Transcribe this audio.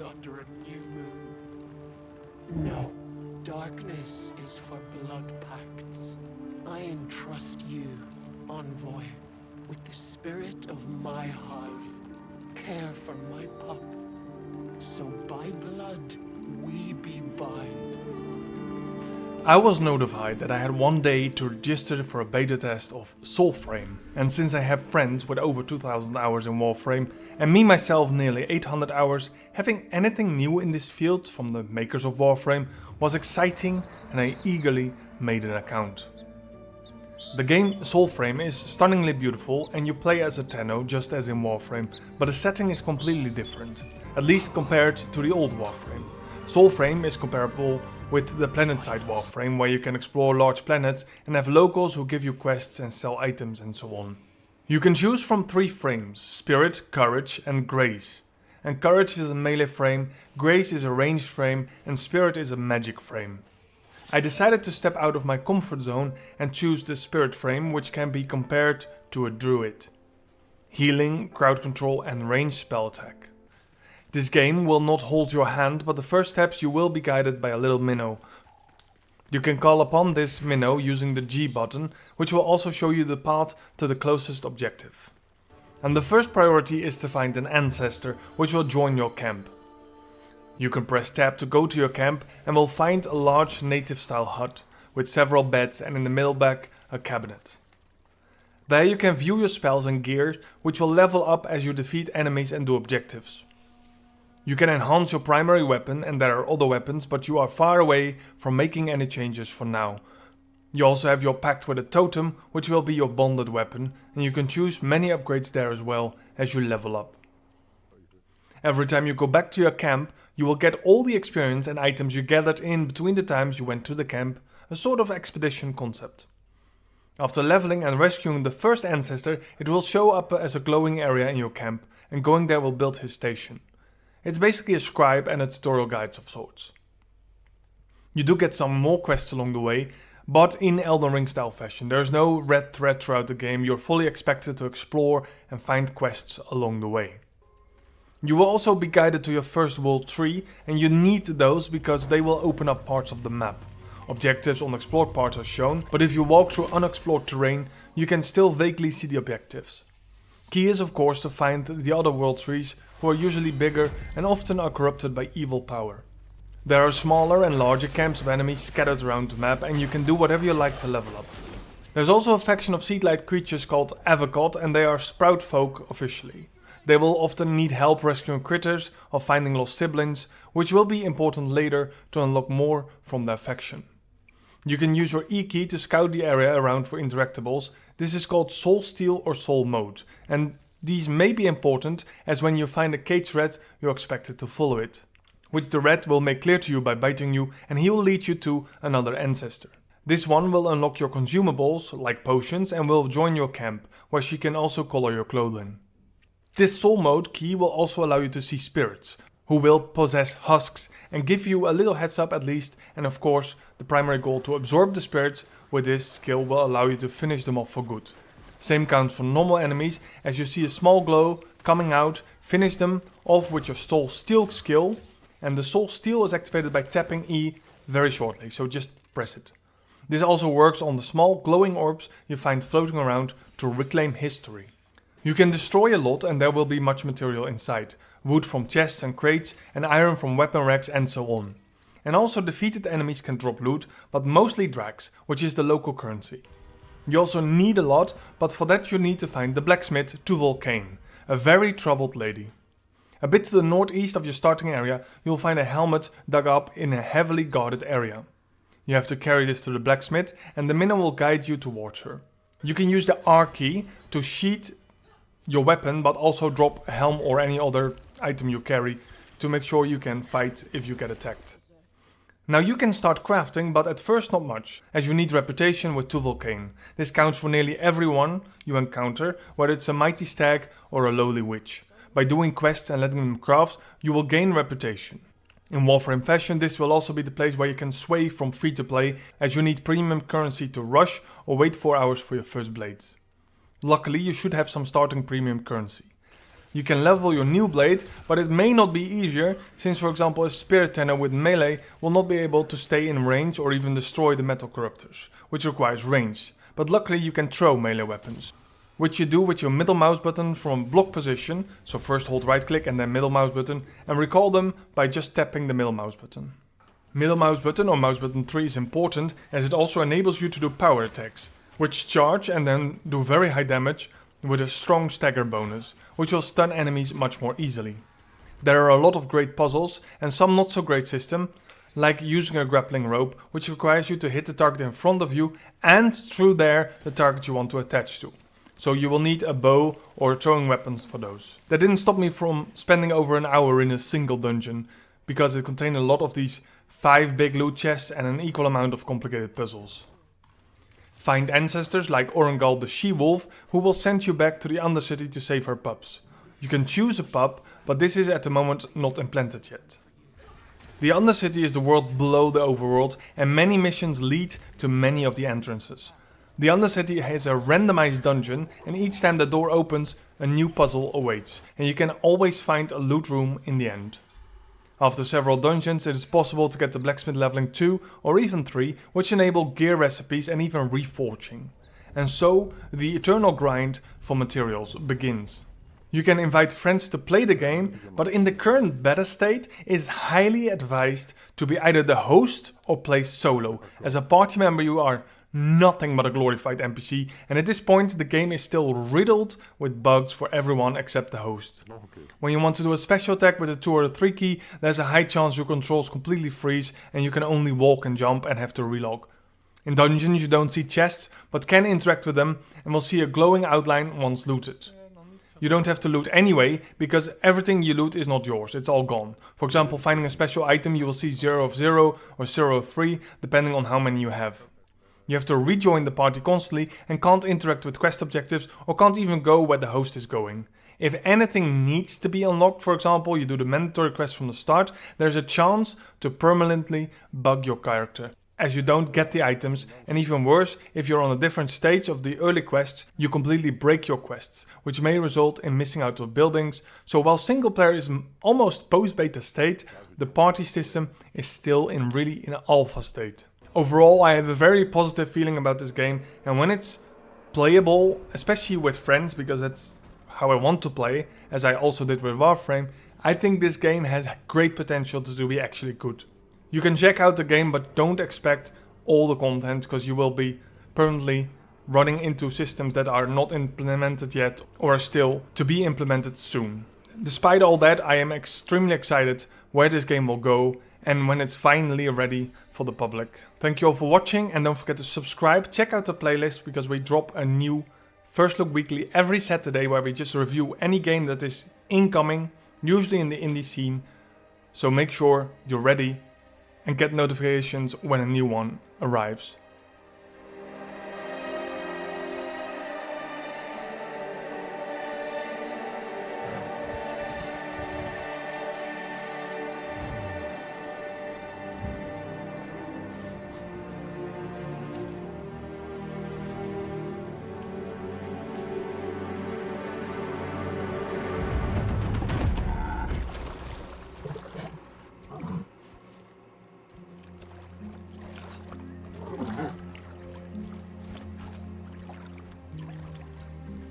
under a new moon. No, darkness is for blood pacts. I entrust you, envoy, with the spirit of my howl. Care for my pup, so by blood we be bound. I was notified that I had one day to register for a beta test of Soulframe, and since I have friends with over 2000 hours in Warframe, and me myself nearly 800 hours, having anything new in this field from the makers of Warframe was exciting, and I eagerly made an account. The game Soulframe is stunningly beautiful and you play as a Tenno just as in Warframe, but the setting is completely different, at least compared to the old Warframe. Soulframe is comparable with the planet-side Warframe, where you can explore large planets and have locals who give you quests and sell items and so on. You can choose from 3 frames: Spirit, Courage and Grace. And Courage is a melee frame, Grace is a ranged frame and Spirit is a magic frame. I decided to step out of my comfort zone and choose the Spirit frame, which can be compared to a druid. Healing, crowd control and ranged spell attack. This game will not hold your hand, but the first steps you will be guided by a little minnow. You can call upon this minnow using the G button, which will also show you the path to the closest objective. And the first priority is to find an ancestor, which will join your camp. You can press tab to go to your camp and will find a large native style hut with several beds and in the middle back a cabinet. There you can view your spells and gear, which will level up as you defeat enemies and do objectives. You can enhance your primary weapon and there are other weapons, but you are far away from making any changes for now. You also have your pact with a totem, which will be your bonded weapon, and you can choose many upgrades there as well as you level up. Every time you go back to your camp, you will get all the experience and items you gathered in between the times you went to the camp, a sort of expedition concept. After leveling and rescuing the first ancestor, it will show up as a glowing area in your camp, and going there will build his station. It's basically a scribe and a tutorial guide of sorts. You do get some more quests along the way, but in Elden Ring style fashion. There is no red thread throughout the game, you're fully expected to explore and find quests along the way. You will also be guided to your first world tree, and you need those because they will open up parts of the map. Objectives on explored parts are shown, but if you walk through unexplored terrain, you can still vaguely see the objectives. Key is of course to find the other world trees, who are usually bigger and often are corrupted by evil power. There are smaller and larger camps of enemies scattered around the map, and you can do whatever you like to level up. There's also a faction of seed-like creatures called Avocot, and they are sprout folk officially. They will often need help rescuing critters or finding lost siblings, which will be important later to unlock more from their faction. You can use your E key to scout the area around for interactables. This is called Soul Steal or Soul Mode, and these may be important as when you find a caged rat, you're expected to follow it, which the rat will make clear to you by biting you, and he will lead you to another ancestor. This one will unlock your consumables, like potions, and will join your camp, where she can also color your clothing. This Soul Mode key will also allow you to see spirits, who will possess husks and give you a little heads up at least, and of course the primary goal to absorb the spirits with this skill will allow you to finish them off for good. Same counts for normal enemies, as you see a small glow coming out, finish them off with your Soul Steal skill, and the Soul Steal is activated by tapping E very shortly, so just press it. This also works on the small glowing orbs you find floating around to reclaim history. You can destroy a lot and there will be much material inside, wood from chests and crates and iron from weapon racks and so on. And also defeated enemies can drop loot, but mostly drags, which is the local currency. You also need a lot, but for that you need to find the blacksmith Tuvalcane, a very troubled lady. A bit to the northeast of your starting area, you'll find a helmet dug up in a heavily guarded area. You have to carry this to the blacksmith and the minnow will guide you towards her. You can use the R key to sheath your weapon, but also drop a helm or any other item you carry to make sure you can fight if you get attacked. Now you can start crafting, but at first not much, as you need reputation with Tuvalcane. This counts for nearly everyone you encounter, whether it's a mighty stag or a lowly witch. By doing quests and letting them craft, you will gain reputation. In Warframe fashion, this will also be the place where you can sway from free to play, as you need premium currency to rush or wait 4 hours for your first blades. Luckily, you should have some starting premium currency. You can level your new blade, but it may not be easier, since for example a spirit tenor with melee will not be able to stay in range or even destroy the metal corruptors, which requires range. But luckily you can throw melee weapons, which you do with your middle mouse button from block position, so first hold right click and then middle mouse button, and recall them by just tapping the middle mouse button. Middle mouse button or mouse button 3 is important as it also enables you to do power attacks, which charge and then do very high damage with a strong stagger bonus, which will stun enemies much more easily. There are a lot of great puzzles and some not so great system, like using a grappling rope, which requires you to hit the target in front of you and through there the target you want to attach to. So you will need a bow or throwing weapons for those. That didn't stop me from spending over an hour in a single dungeon, because it contained a lot of these 5 big loot chests and an equal amount of complicated puzzles. Find ancestors like Ode'n the she-wolf, who will send you back to the Undercity to save her pups. You can choose a pup, but this is at the moment not implanted yet. The Undercity is the world below the overworld, and many missions lead to many of the entrances. The Undercity has a randomized dungeon, and each time the door opens, a new puzzle awaits, and you can always find a loot room in the end. After several dungeons, it is possible to get the blacksmith leveling 2 or even 3, which enable gear recipes and even reforging. And so, the eternal grind for materials begins. You can invite friends to play the game, but in the current beta state, it is highly advised to be either the host or play solo. As a party member you are nothing but a glorified NPC, and at this point the game is still riddled with bugs for everyone except the host. When you want to do a special attack with a 2 or a 3 key, there's a high chance your controls completely freeze and you can only walk and jump and have to relog. In dungeons you don't see chests, but can interact with them and will see a glowing outline once looted. You don't have to loot anyway, because everything you loot is not yours, it's all gone. For example, finding a special item you will see 0 of 0 or 0 of 3, depending on how many you have. You have to rejoin the party constantly and can't interact with quest objectives or can't even go where the host is going. If anything needs to be unlocked, for example, you do the mandatory quest from the start, there's a chance to permanently bug your character, as you don't get the items, and even worse, if you're on a different stage of the early quests, you completely break your quests, which may result in missing out of buildings. So while single player is almost post-beta state, the party system is still in an alpha state. Overall, I have a very positive feeling about this game, and when it's playable, especially with friends, because that's how I want to play, as I also did with Warframe, I think this game has great potential to be actually good. You can check out the game, but don't expect all the content, because you will be permanently running into systems that are not implemented yet or are still to be implemented soon. Despite all that, I am extremely excited where this game will go and when it's finally ready for the public. Thank you all for watching, and don't forget to subscribe. Check out the playlist, because we drop a new First Look Weekly every Saturday where we just review any game that is incoming, usually in the indie scene. So make sure you're ready and get notifications when a new one arrives.